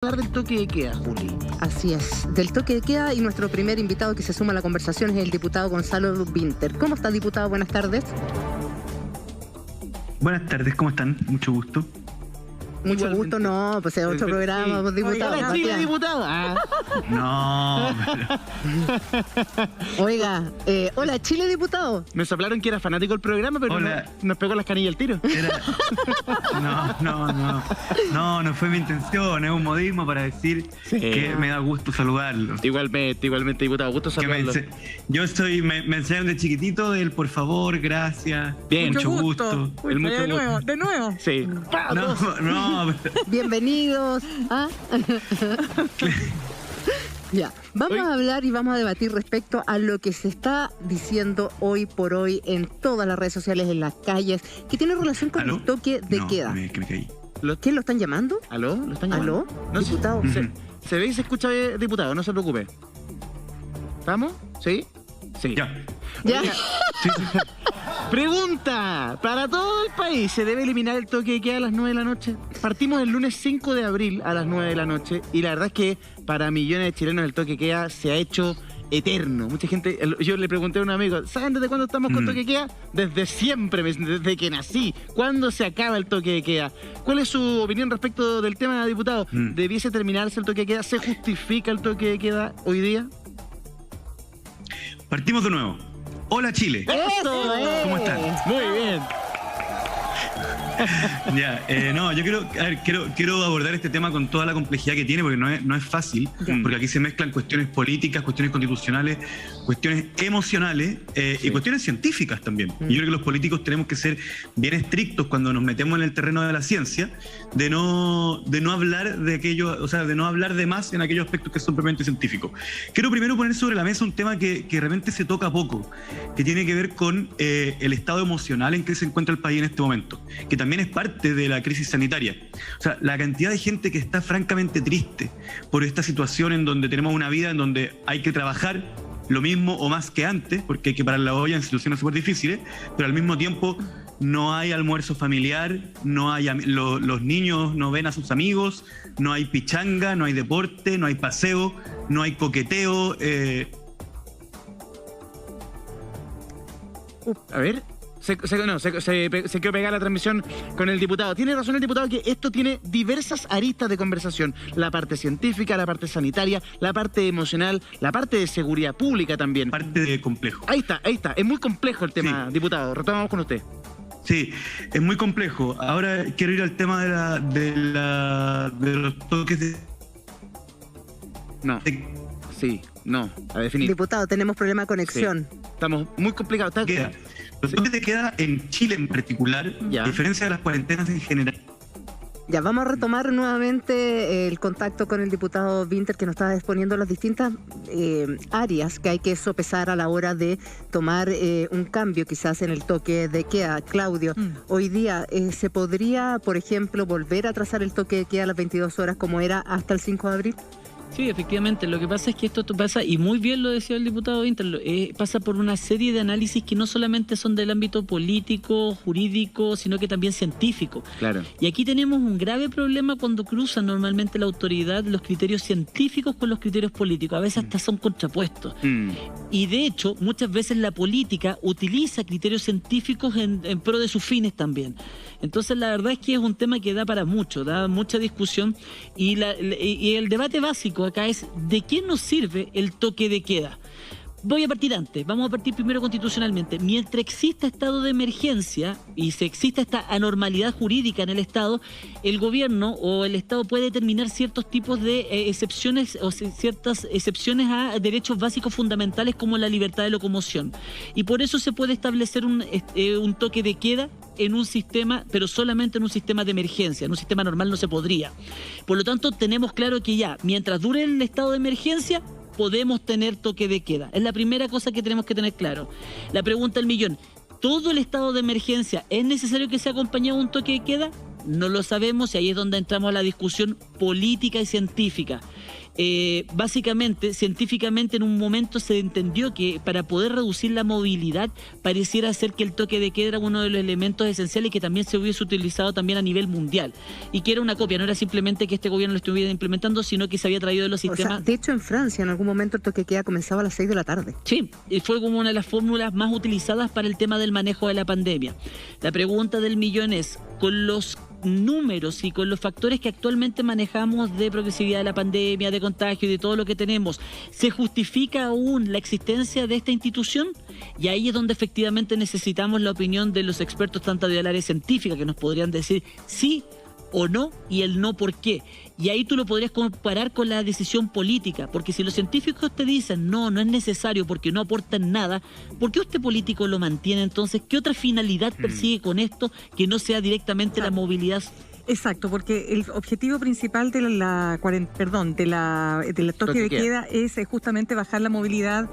Hablar del toque de queda, Juli. Así es, del toque de queda, y nuestro primer invitado que se suma a la conversación es el diputado Gonzalo Vinter. ¿Cómo está, diputado? Buenas tardes. Buenas tardes, ¿cómo están? Mucho gusto. Mucho gusto, no, pues es otro programa, pues, diputado. Hola, Chile, diputado. No, Oiga, hola, Chile, diputado. Me soplaron que era fanático del programa, pero nos pegó las canillas al tiro. No fue mi intención, es un modismo para decir que me da gusto saludarlo. Igualmente, diputado, gusto saludarlo. Me enseñaron de chiquitito del por favor, gracias, bien, mucho gusto. Uy, de nuevo. Sí. No. Bienvenidos. Ya, vamos a hablar y vamos a debatir respecto a lo que se está diciendo hoy por hoy en todas las redes sociales, en las calles, que tiene relación con el toque de queda. Que me caí. ¿Quién lo están llamando? ¿Aló? ¿Lo están llamando? ¿Aló? No, diputado. Se ve y se escucha, diputado, no se preocupe. ¿Estamos? ¿Sí? Sí. Ya. Sí. Pregunta, para todo el país, ¿se debe eliminar el toque de queda a las 9 de la noche? Partimos el lunes 5 de abril a las 9 de la noche y la verdad es que para millones de chilenos el toque de queda se ha hecho eterno. Mucha gente, yo le pregunté a un amigo, ¿saben desde cuándo estamos con toque de queda? Desde siempre, desde que nací. ¿Cuándo se acaba el toque de queda? ¿Cuál es su opinión respecto del tema, diputado? ¿Debiese terminarse el toque de queda? ¿Se justifica el toque de queda hoy día? Partimos de nuevo. Hola, Chile. ¡Eso! ¿Cómo están? Muy bien. Yo quiero abordar este tema con toda la complejidad que tiene, porque no es fácil, porque aquí se mezclan cuestiones políticas, cuestiones constitucionales, cuestiones emocionales y cuestiones científicas también. Y yo creo que los políticos tenemos que ser bien estrictos cuando nos metemos en el terreno de la ciencia, de no hablar de aquello, o sea, de no hablar de más en aquellos aspectos que son propiamente científicos. Quiero primero poner sobre la mesa un tema que realmente se toca poco, que tiene que ver con el estado emocional en que se encuentra el país en este momento, que también es parte de la crisis sanitaria. O sea, la cantidad de gente que está francamente triste por esta situación en donde tenemos una vida en donde hay que trabajar lo mismo o más que antes, porque hay que parar la olla en situaciones súper difíciles, pero al mismo tiempo no hay almuerzo familiar, no hay los niños no ven a sus amigos, no hay pichanga, no hay deporte, no hay paseo, no hay coqueteo. A ver... Se quedó pegada la transmisión con el diputado. Tiene razón el diputado que esto tiene diversas aristas de conversación. La parte científica, la parte sanitaria, la parte emocional, la parte de seguridad pública también. Parte de complejo. Ahí está. Es muy complejo el tema, sí. Diputado. Retomamos con usted. Sí, es muy complejo. Ahora quiero ir al tema de los toques de... No. Sí, no. A definir. Diputado, tenemos problema de conexión. Sí. Estamos muy complicados. Los toques de queda en Chile en particular, a diferencia de las cuarentenas en general. Ya, vamos a retomar nuevamente el contacto con el diputado Vinter, que nos está exponiendo las distintas áreas que hay que sopesar a la hora de tomar un cambio quizás en el toque de queda. Claudio, hoy día ¿se podría, por ejemplo, volver a trazar el toque de queda a las 22 horas como era hasta el 5 de abril? Sí, efectivamente. Lo que pasa es que esto pasa, y muy bien lo decía el diputado Vinter, pasa por una serie de análisis que no solamente son del ámbito político, jurídico, sino que también científico. Claro. Y aquí tenemos un grave problema cuando cruzan normalmente la autoridad los criterios científicos con los criterios políticos. A veces hasta son contrapuestos. Y de hecho, muchas veces la política utiliza criterios científicos en pro de sus fines también. Entonces, la verdad es que es un tema que da para mucho, da mucha discusión. Y el debate básico acá es ¿de qué nos sirve el toque de queda? Voy a partir antes, vamos a partir primero constitucionalmente. Mientras exista estado de emergencia y se exista esta anormalidad jurídica en el Estado, el gobierno o el Estado puede determinar ciertos tipos de excepciones o ciertas excepciones a derechos básicos fundamentales como la libertad de locomoción. Y por eso se puede establecer un toque de queda en un sistema, pero solamente en un sistema de emergencia. En un sistema normal no se podría. Por lo tanto, tenemos claro que ya, mientras dure el estado de emergencia, podemos tener toque de queda. Es la primera cosa que tenemos que tener claro. La pregunta del millón, ¿todo el estado de emergencia es necesario que sea acompañado de un toque de queda? No lo sabemos y ahí es donde entramos a la discusión política y científica. Básicamente, científicamente en un momento se entendió que para poder reducir la movilidad pareciera ser que el toque de queda era uno de los elementos esenciales y que también se hubiese utilizado también a nivel mundial y que era una copia, no era simplemente que este gobierno lo estuviera implementando, sino que se había traído de los sistemas. O sea, de hecho en Francia en algún momento el toque de queda comenzaba a las 6 de la tarde. Sí, y fue como una de las fórmulas más utilizadas para el tema del manejo de la pandemia. La pregunta del millón es, con los números y con los factores que actualmente manejamos de progresividad de la pandemia, de contagio y de todo lo que tenemos, ¿se justifica aún la existencia de esta institución? Y ahí es donde efectivamente necesitamos la opinión de los expertos tanto del área científica que nos podrían decir sí o no y el no por qué. Y ahí tú lo podrías comparar con la decisión política, porque si los científicos te dicen no es necesario porque no aportan nada, ¿por qué usted político lo mantiene entonces? ¿Qué otra finalidad persigue con esto que no sea directamente la movilidad? Exacto, porque el objetivo principal de del toque de queda es justamente bajar la movilidad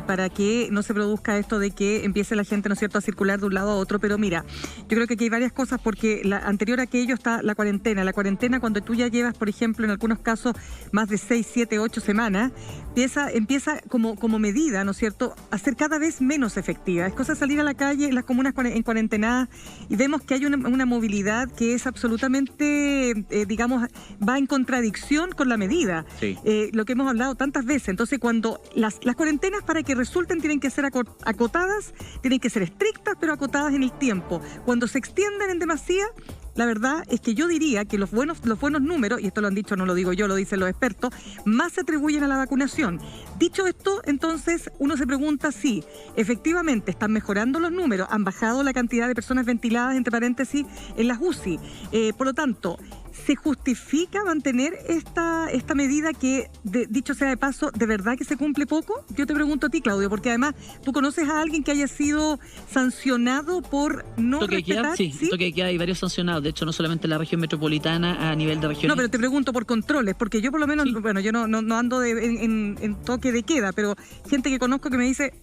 para que no se produzca esto de que empiece la gente, ¿no es cierto?, a circular de un lado a otro. Pero mira, yo creo que aquí hay varias cosas porque anterior a aquello está la cuarentena. La cuarentena, cuando tú ya llevas, por ejemplo, en algunos casos más de 6, 7, 8 semanas, empieza como medida, ¿no es cierto?, a ser cada vez menos efectiva. Es cosa de salir a la calle, las comunas en cuarentena, y vemos que hay una movilidad que es absolutamente digamos, va en contradicción con la medida. Sí. Lo que hemos hablado tantas veces. Entonces, cuando las cuarentenas para que resulten tienen que ser acotadas, tienen que ser estrictas, pero acotadas en el tiempo. Cuando se extienden en demasía, la verdad es que yo diría que los buenos números, y esto lo han dicho, no lo digo yo, lo dicen los expertos, más se atribuyen a la vacunación. Dicho esto, entonces uno se pregunta si efectivamente están mejorando los números, han bajado la cantidad de personas ventiladas, entre paréntesis, en las UCI. Por lo tanto, ¿se justifica mantener esta medida que, dicho sea de paso, de verdad que se cumple poco? Yo te pregunto a ti, Claudio, porque además tú conoces a alguien que haya sido sancionado por no respetar. Sí, toque de queda hay varios sancionados. De hecho, no solamente en la región metropolitana, a nivel de región. No, pero te pregunto por controles, porque yo por lo menos, bueno, yo no ando en toque de queda, pero gente que conozco que me dice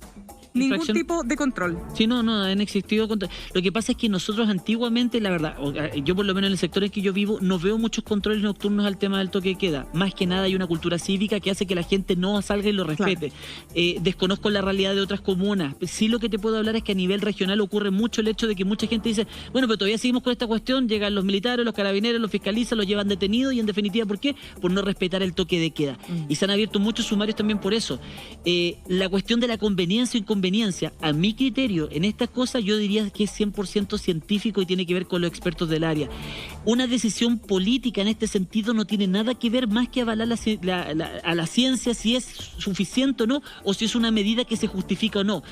ningún tipo de control. Sí, no han existido control. Lo que pasa es que nosotros antiguamente, la verdad, yo por lo menos en el sector en que yo vivo, no veo muchos controles nocturnos al tema del toque de queda. Más que nada hay una cultura cívica que hace que la gente no salga y lo respete. Claro. Desconozco la realidad de otras comunas. Sí, lo que te puedo hablar es que a nivel regional ocurre mucho el hecho de que mucha gente dice, bueno, pero todavía seguimos con esta cuestión, llegan los militares, los carabineros, los fiscalizan, los llevan detenidos y en definitiva, ¿por qué? Por no respetar el toque de queda. Y se han abierto muchos sumarios también por eso. La cuestión de la conveniencia o inconveniencia, a mi criterio, en estas cosas yo diría que es 100% científico y tiene que ver con los expertos del área. Una decisión política en este sentido no tiene nada que ver más que avalar a la ciencia si es suficiente o no, o si es una medida que se justifica o no.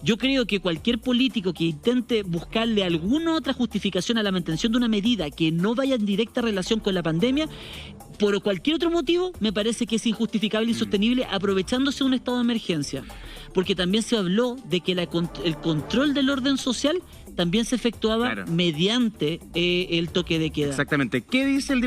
Yo creo que cualquier político que intente buscarle alguna otra justificación a la mantención de una medida que no vaya en directa relación con la pandemia, por cualquier otro motivo, me parece que es injustificable e insostenible aprovechándose de un estado de emergencia. Porque también se habló de que el control del orden social también se efectuaba mediante el toque de queda. Exactamente. ¿Qué dice el